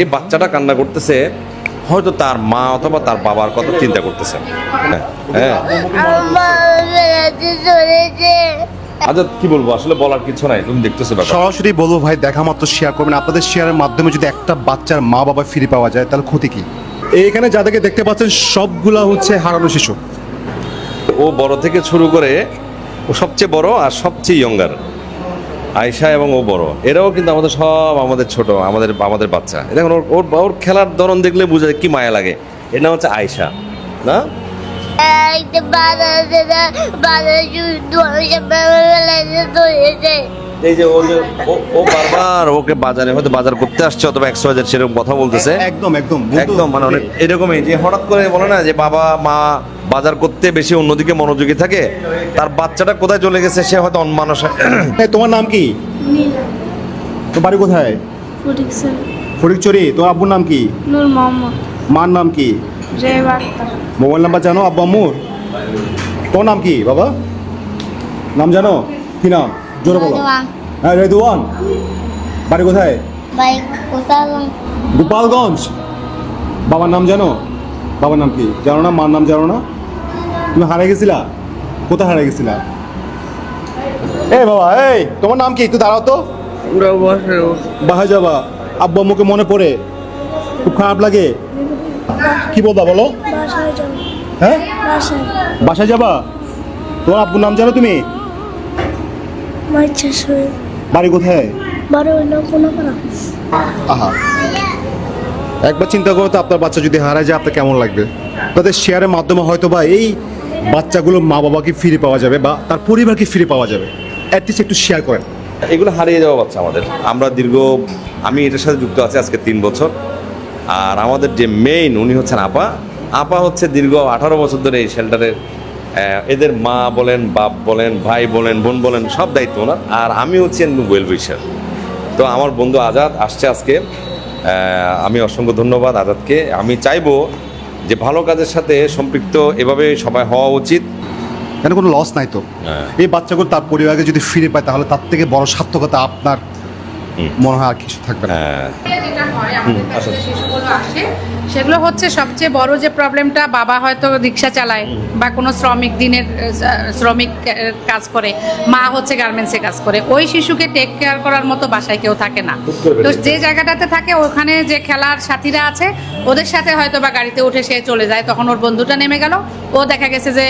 এই বাচ্চাটা কান্না করতেছে, হয়তো তার মা অথবা তার বাবার কথা চিন্তা করতেছে। হ্যাঁ আচ্ছা, কি বলবো, আসলে বলার কিছু নাই, তুমি দেখতেছো ব্যাপার। সরাসরি বলবো ভাই, দেখা মাত্র শেয়ার করবেন। আপনাদের শেয়ারের মাধ্যমে যদি একটা বাচ্চার মা বাবা ফিরে পাওয়া যায় তাহলে ক্ষতি কি? এইখানে যাদেরকে দেখতে পাচ্ছেন সবগুলা হচ্ছে হারানো শিশু। ও বড় থেকে শুরু করে, ও সবচেয়ে বড় আর সবচেয়ে ইয়ঙ্গার, আয়শা এবং ও বড়, এরাও কিন্তু আমাদের সব আমাদের ছোট, আমাদের বাচ্চা। দেখুন ওর ওর খেলার ধরন দেখলে বোঝা যায় কি মায়া লাগে। এর নাম হচ্ছে আয়শা, না? এই যে ও বারবার ওকে বাজারে হয়তো বাজার করতে আসছে অথবা XYZ সেরকম কথা বলতেছে। একদম একদম একদম মানে অনেক এরকমই, যে হঠাৎ করে বলে না যে বাবা মা বাজার করতে বেশি অন্যদিকে মনোযোগী থাকে, তার বাচ্চাটা কোথায় চলে গেছে সে হয়তো অনমানস। তোমার নাম কি? তো বাড়ি কোথায়? ফটিকছড়ি। তোমার আব্বুর নাম কি? নূর মোহাম্মদ। মার নাম কি? রেবা আক্তার। মোবাইল নাম্বার জানো আব্বু আম্মুর? তোর নাম কি বাবা? নাম জানো? কি নাম? জোরে বলো। হ্যাঁ, রেদওয়ান। বাড়ি কোথায়? গোপালগঞ্জ। বাবার নাম জানো? বাবার নাম কি জানো না? মার নাম জানো না? তুমি হারিয়ে গেছিলা? কোথায় হারিয়ে গেছিলা? এই বাবা, এই তোমার নাম কি? একটু দাঁড়াও তো। বাসায় যাবা? আব্বু আম্মুকে মনে পড়ে? খুব খারাপ লাগে? কি বলবা বলো? বাসায় যাব। হ্যাঁ, বাসায়। বাসায় যাবা? তোমার আব্বুর নাম জানো তুমি? মাইচা শুয়ে। বাড়ি কোথায়? বারো হইল কোনো করা। আহা, একবার চিন্তা করো তো, আপনার বাচ্চা যদি হারায় যায় আপনার কেমন লাগবে? তাদের শেয়ারের মাধ্যমে হয়তো বা এই বাচ্চাগুলো মা বাবাকে ফিরে পাওয়া যাবে বা তার পরিবারকে ফিরে পাওয়া যাবে। অ্যাটলিস্ট একটু শেয়ার করেন। এগুলো হারিয়ে যাওয়া বাচ্চা আমাদের। আমরা আমি এটার সাথে যুক্ত আছি আজকে 3 বছর। আর আমাদের যে মেইন উনি হচ্ছেন আপা হচ্ছে দীর্ঘ 18 বছর ধরে এই শেল্টারের এদের মা বলেন, বাপ বলেন, ভাই বলেন, বোন বলেন, সব দায়িত্ব ওনার। আর আমি হচ্ছি ওয়েল উইশার। তো আমার বন্ধু আজাদ আসছে আজকে, আমি অসংখ্য ধন্যবাদ আজাদকে। আমি চাইবো যে ভালো কাজের সাথে সম্পৃক্ত এভাবে সবাই হওয়া উচিত। কেন কোনো লস নাই তো। এই বাচ্চাগুলো তার পরিবারকে যদি ফিরে পায় তাহলে তার থেকে বড় সার্থকতা আপনার মনে হয় আর কিছু থাকবে না। যেটা হয় আমাদের কাছে যে শিশুগুলো আসে সেগুলো হচ্ছে সবচেয়ে বড় যে প্রবলেমটা, বাবা হয়তো রিক্সা চালায় বা কোনো শ্রমিক কাজ করে, মা হচ্ছে গার্মেন্টসে কাজ করে, ওই শিশুকে টেক কেয়ার করার মতো বাসায় কেউ থাকে না। তো যে জায়গাটাতে থাকে ওখানে যে খেলার সাথীরা আছে ওদের সাথে হয়তো বা গাড়িতে উঠে সে চলে যায়, তখন ওর বন্ধুটা নেমে গেল, ও দেখা গেছে যে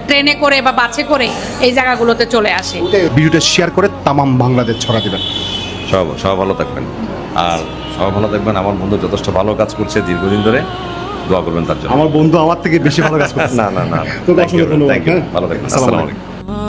ট্রেনে করে বা বাসে করে এই জায়গাগুলোতে চলে আসে। ভিডিওটা শেয়ার করে তামাম বাংলাদেশ ছড়া দিবেন। সব ভালো থাকবেন, আর সবাই ভালো থাকবেন। আমার বন্ধু যথেষ্ট ভালো কাজ করছে দীর্ঘদিন ধরে, দোয়া করবেন তার জন্য। আমার বন্ধু আমার থেকে বেশি ভালো কাজ করছে। না, তো অসংখ্য ধন্যবাদ। ভালো থাকবেন। আসসালামু আলাইকুম।